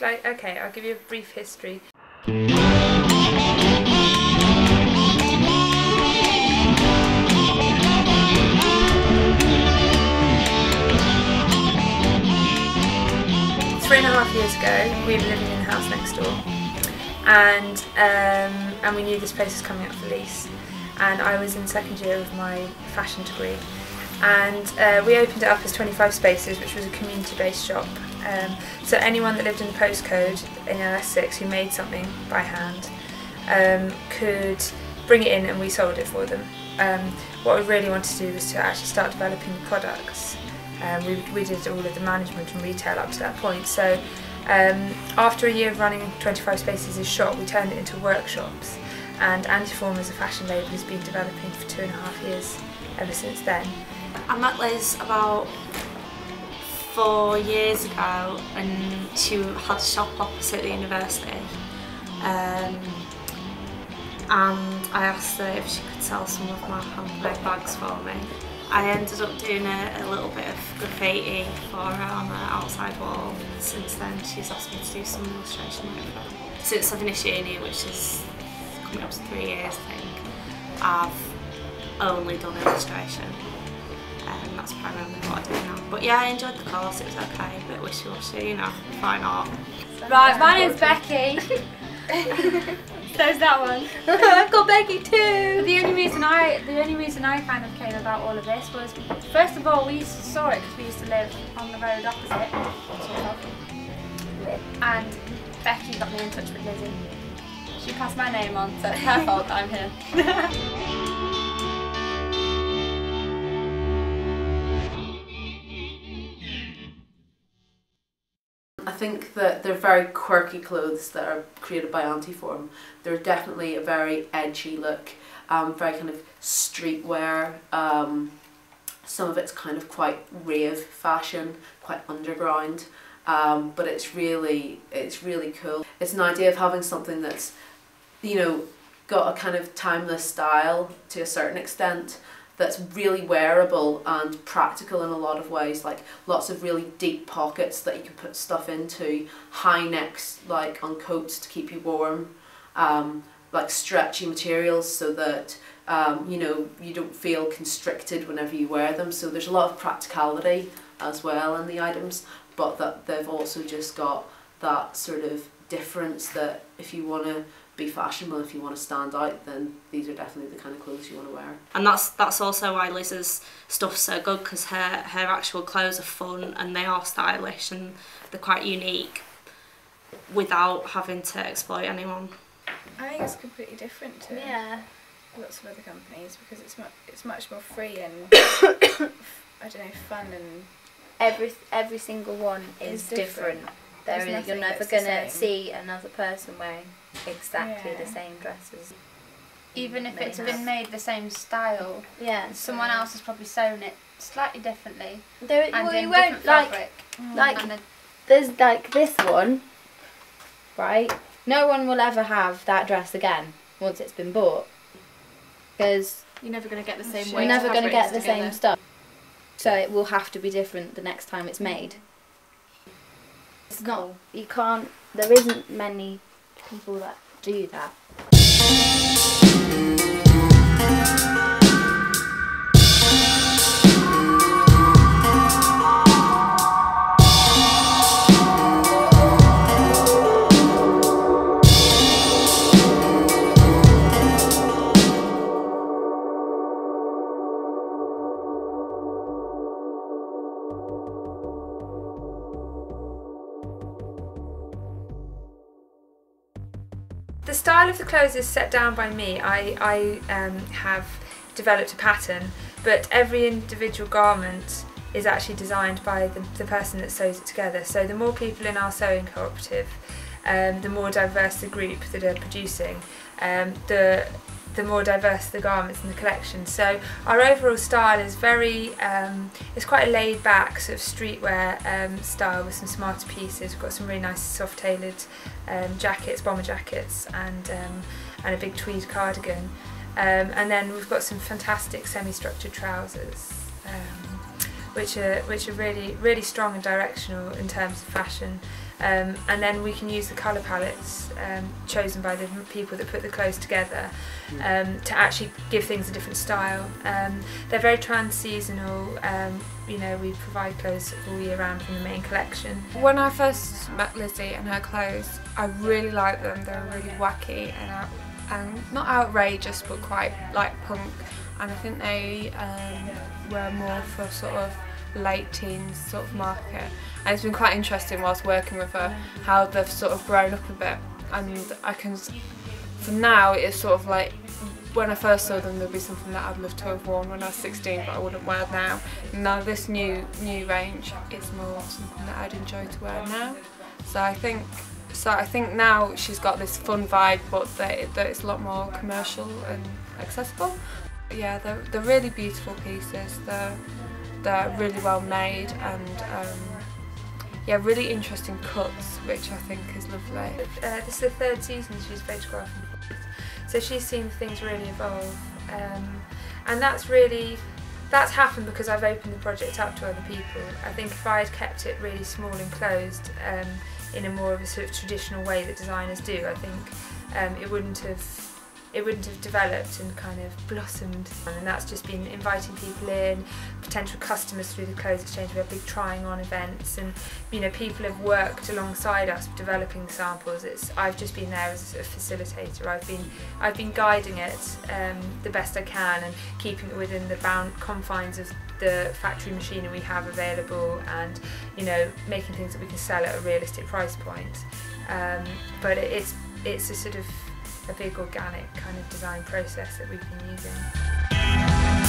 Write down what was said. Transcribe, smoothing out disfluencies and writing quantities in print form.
Okay, I'll give you a brief history. Three and a half years ago, we were living in the house next door, and we knew this place was coming up for lease. And I was in second year of my fashion degree, and we opened it up as 25 Spaces, which was a community-based shop. So anyone that lived in the postcode in LS6 who made something by hand could bring it in, and we sold it for them. What we really wanted to do was to actually start developing the products. We did all of the management and retail up to that point. So after a year of running 25 Spaces as a shop, we turned it into workshops, and Antiform as a fashion label has been developing for 2.5 years ever since then. I met Liz about 4 years ago, and she had a shop opposite the university, and I asked her if she could sell some of my handmade bags for me. I ended up doing a little bit of graffiti for her on the outside wall. Since then she's asked me to do some illustration work for her. Since I've finished uni, which is coming up to 3 years I think, I've only done illustration. That's primarily what I do now. But yeah, I enjoyed the course, it was okay, a bit wishy-washy, you know, why not? Right, my name's Becky. There's that one. I've got Becky too. The only reason I kind of came about all of this was, first of all, we saw it because we used to live on the road opposite, and Becky got me in touch with Lizzie. She passed my name on, so it's her fault that I'm here. I think that they're very quirky clothes that are created by Antiform. They're definitely a very edgy look, very kind of streetwear. Some of it's kind of quite rave fashion, quite underground, but it's really cool. It's an idea of having something that's, you know, got a kind of timeless style to a certain extent, that's really wearable and practical in a lot of ways, like lots of really deep pockets that you can put stuff into, high necks like on coats to keep you warm, like stretchy materials so that you know, you don't feel constricted whenever you wear them. So there's a lot of practicality as well in the items, but that they've also just got that sort of difference that if you want to be fashionable, if you want to stand out, then these are definitely the kind of clothes you want to wear. And that's also why Liz's stuff's so good, because her actual clothes are fun and they are stylish and they're quite unique without having to exploit anyone. I think it's completely different to lots of other companies, because it's much more free and I don't know, fun, and every single one is different. You're never gonna see another person wearing exactly the same dresses. Even if it's been made the same style, someone else has probably sewn it slightly differently. And in different fabric. There's like this one, right? No one will ever have that dress again once it's been bought, because you're never going to get the same you're never going to get the same stuff. So it will have to be different the next time it's made. It's not, you can't, there isn't many people that do that. The style of the clothes is set down by me. I have developed a pattern, but every individual garment is actually designed by the person that sews it together. So the more people in our sewing cooperative, the more diverse the group that are producing, the more diverse the garments in the collection. So our overall style is very, it's quite a laid back sort of streetwear style with some smarter pieces. We've got some really nice soft tailored jackets, bomber jackets, and a big tweed cardigan. And then we've got some fantastic semi-structured trousers, which are really strong and directional in terms of fashion. and then we can use the colour palettes chosen by the people that put the clothes together to actually give things a different style. They're very trans-seasonal. You know, we provide clothes all year round from the main collection. When I first met Lizzie and her clothes, I really liked them. They were really wacky and not outrageous, but quite like punk. And I think they were more for sort of late teens sort of market. And it's been quite interesting whilst working with her how they've sort of grown up a bit. And I can, for now, it's sort of like, when I first saw them, there'd be something that I'd love to have worn when I was 16, but I wouldn't wear now. Now this new range is more something that I'd enjoy to wear now. So I think now she's got this fun vibe, but that it's a lot more commercial and accessible. Yeah, they're really beautiful pieces. They're really well made and yeah, really interesting cuts, which I think is lovely. This is the third season she's photographing, so she's seen things really evolve, and that's happened because I've opened the project up to other people. I think if I had kept it really small and closed in a more of a sort of traditional way that designers do, I think it wouldn't have developed and kind of blossomed. And that's just been inviting people in, potential customers through the clothes exchange. We have big trying on events, and you know, people have worked alongside us developing samples. I've just been there as a facilitator. I've been guiding it the best I can and keeping it within the confines of the factory machinery we have available, and you know, making things that we can sell at a realistic price point. But it's a sort of a big organic kind of design process that we've been using.